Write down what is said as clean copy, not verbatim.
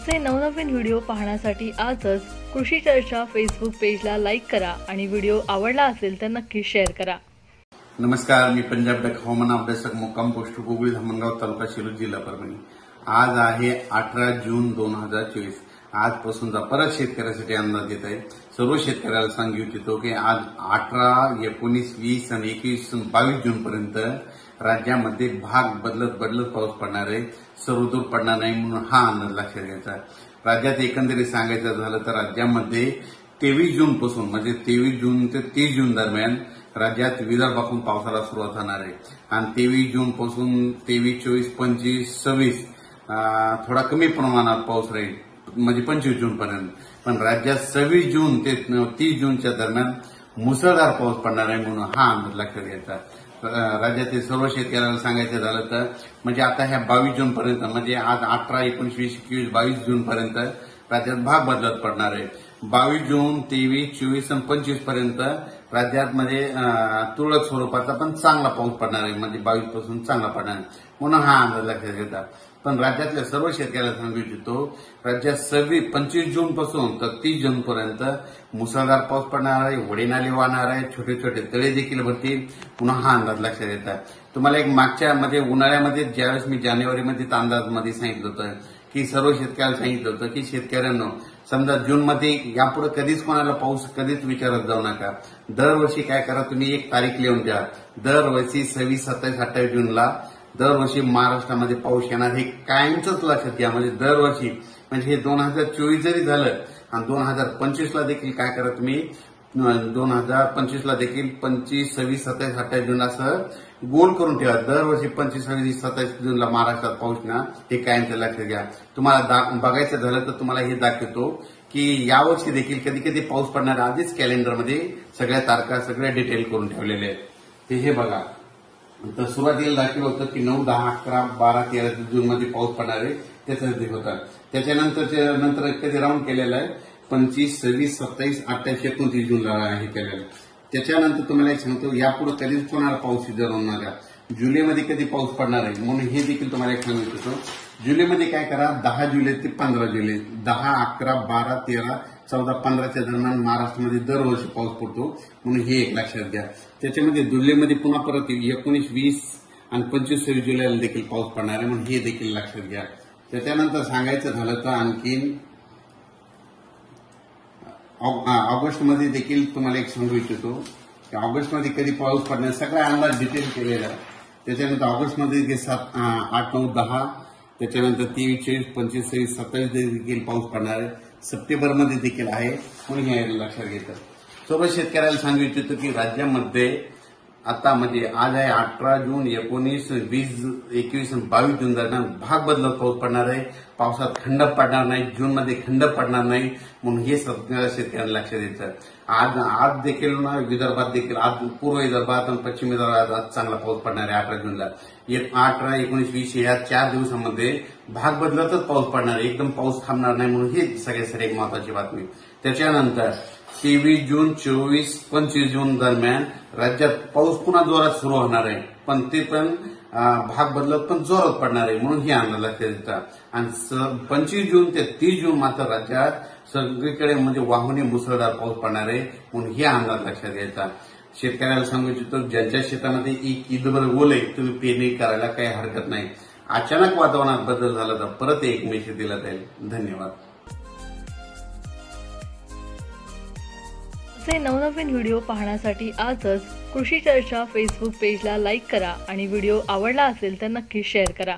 असे नवनवीन व्हिडिओ पाहण्यासाठी आजच कृषी चर्चा फेसबुक पेजला लाईक करा आणि व्हिडिओ आवडला असेल तर नक्की शेअर करा। नमस्कार, मी पंजाब डक हवामान अभ्यासक मुक्काम पोस्ट गुगळी धामणगाव तालुका शिरूर जिल्हा परभणी। आज आहे 18 जून 2024। आजपासूनचा परत शेतकऱ्यासाठी अंदाज येत आहे। सर्व शेतकऱ्याला सांगू इच्छितो की आज 18, 19, 20 आणि 21, 22 जून पर्यंत राज्यामध्ये भाग बदलत पाऊस पडणार आहे। सर्वदूर पडणार नाही म्हणून हा अंदाज लक्षात घ्यायचा। राज्यात एकंदरीत सांगायचं झालं तर राज्यामध्ये 23 जून पासून म्हणजे 23 जून ते 30 जून दरम्यान राज्यात विदर्भातून पावसाला सुरुवात होणार आहे आणि 23 जून पासून 23, 24, 25, 26 थोडा कमी प्रमाणात पाऊस राहील म्हणजे 25 जून पर्यंत। पण राज्यात 26 जून ते 30 जूनच्या दरम्यान मुसळधार पाऊस पडणार आहे म्हणून हा अंदाज लक्षात घ्यायचा। राज्यातील सर्व शेतकऱ्यांना सांगायचं झालं तर म्हणजे आता ह्या 22 जून पर्यंत म्हणजे आज 18, 19, 20, 21, 22 जून पर्यंत राज्यात भाग बदलत पडणार आहे। 22 जून, 23, 24 आणि 25 पर्यंत राज्यात म्हणजे तुरळक स्वरूपाचा पण चांगला पाऊस पडणार आहे म्हणजे 22 पासून चांगला पडणार आहे म्हणून हा अंदाज लक्षात घेतात। पण राज्यातल्या सर्व शेतकऱ्यांना सांगू इच्छितो राज्यात 25 जून पासून तर 30 जून पर्यंत मुसळधार पाऊस पडणार आहे, वडे नाले वाहणार आहे, छोटे छोटे तळे देखील भरतील पुन्हा हा अंदाज लक्षात येतात। तुम्हाला एक मागच्या म्हणजे उन्हाळ्यामध्ये ज्यावेळेस मी जानेवारीमध्ये अंदाजमध्ये सांगितलं होतं की सर्व शेतकऱ्याला सांगितलं होतं की शेतकऱ्यांना समजा जून मध्ये यापुढे कधीच कोणाला पाऊस कधीच विचारत जाऊ नका। दरवर्षी काय करा तुम्ही एक तारीख लिहून द्या। दरवर्षी 26, 27, 28 जूनला दरवर्षी महाराष्ट्रामध्ये पाऊस येणार हे कायमच लक्षात घ्या। म्हणजे दरवर्षी म्हणजे हे 2024 जरी झालं आणि 2025 ला देखील काय करा तुम्ही 2025 ला देखील 25, 26, 27, 28 जून असं गोल करून ठेवा। दरवर्षी 25, 26, 27 जूनला महाराष्ट्रात पाऊस ना हे कायमचं लक्षात घ्या। तुम्हाला बघायचं झालं तर तुम्हाला हे दाखवतो की यावर्षी देखील कधी कधी पाऊस पडणार आधीच कॅलेंडरमध्ये सगळ्या तारखा सगळ्या डिटेल करून ठेवलेल्या आहेत। हे बघा तर सुरुवातीला दाखवलं होतं की 9, 10, 11, 12, 13 जून मध्ये पाऊस पडणार आहे त्याचं होता। त्याच्यानंतर कधी राऊंड केलेला आहे 25, 26, 27, 28, 29 जूनला हे केलेलं। त्याच्यानंतर तुम्हाला एक सांगतो यापुढे कधीच कोणाला पाऊस होणार आहे जुलैमध्ये कधी पाऊस पडणार आहे म्हणून हे देखील तुम्हाला एक सांगू इच्छितो। जुलैमध्ये काय करा 10 जुलै ते 15 जुलै 10, 11, 12, 13, 14, 15च्या दरम्यान महाराष्ट्रामध्ये दरवर्षी पाऊस पडतो म्हणून हे एक लक्षात घ्या। त्याच्यामध्ये जुलैमध्ये पुन्हा परत 19, 20 आणि 25, 26 जुलैला देखील पाऊस पडणार आहे म्हणून हे देखील लक्षात घ्या। त्याच्यानंतर सांगायचं झालं तर आणखीन ऑगस्टमध्ये देखील तुम्हाला एक सांगू इच्छितो की ऑगस्टमध्ये कधी पाऊस पडणार सगळा अंदाज डिटेल केलेला आहे। त्याच्यानंतर ऑगस्टमध्ये 7, 8, 9, 10 त्याच्यानंतर 23, 24, 25, 26, 27 देखील पाऊस पडणार आहे। सप्टेंबरमध्ये देखील आहे म्हणून हे लक्षात घेतात। सर्व शेतकऱ्याला सांगू इच्छितो की राज्यामध्ये आता म्हणजे आज आहे 18 जून, 19, 20, 21 आणि 22 जून दरम्यान भाग बदलत पाऊस पडणार आहे। पावसात खंड पडणार नाही, जून मध्ये खंड पडणार नाही म्हणून हे सगळ्या शेतकऱ्यांना लक्षात द्यायचं। आज देखील ना विदर्भात देखील आज पूर्व विदर्भात आणि पश्चिम विदर्भात आज चांगला पाऊस पडणार आहे 18 जूनला। 18, 19, 20 या 4 दिवसांमध्ये भाग बदलतच पाऊस पडणार आहे, एकदम पाऊस थांबणार नाही म्हणून हे सगळ्यासाठी एक महत्वाची बातमी। त्याच्यानंतर 23 जून, 24, 25 जून दरम्यान राज्यात पाऊस पुन्हा जोरात सुरू होणार आहे पण ते पण भाग बदलत पण जोरात पडणार आहे म्हणून हे अंदाज लक्षात येतात। आणि 25 जून ते 30 जून मात्र राज्यात सगळीकडे म्हणजे वाहुनी मुसळधार पाऊस पडणार आहे म्हणून हे अंदाज लक्षात घ्यायचा। शेतकऱ्याला सांगू इच्छितो ज्यांच्या शेतामध्ये ईदभर ओल आहे तुम्ही पेरणी करायला काही हरकत नाही। अचानक वातावरणात बदल झाला तर परत एक मेसेज दिला जाईल। धन्यवाद। असे नवनवीन व्हिडिओ पाहण्यासाठी आजच कृषी चर्चा फेसबुक पेजला लाईक करा आणि व्हिडिओ आवडला असेल तर नक्की शेअर करा।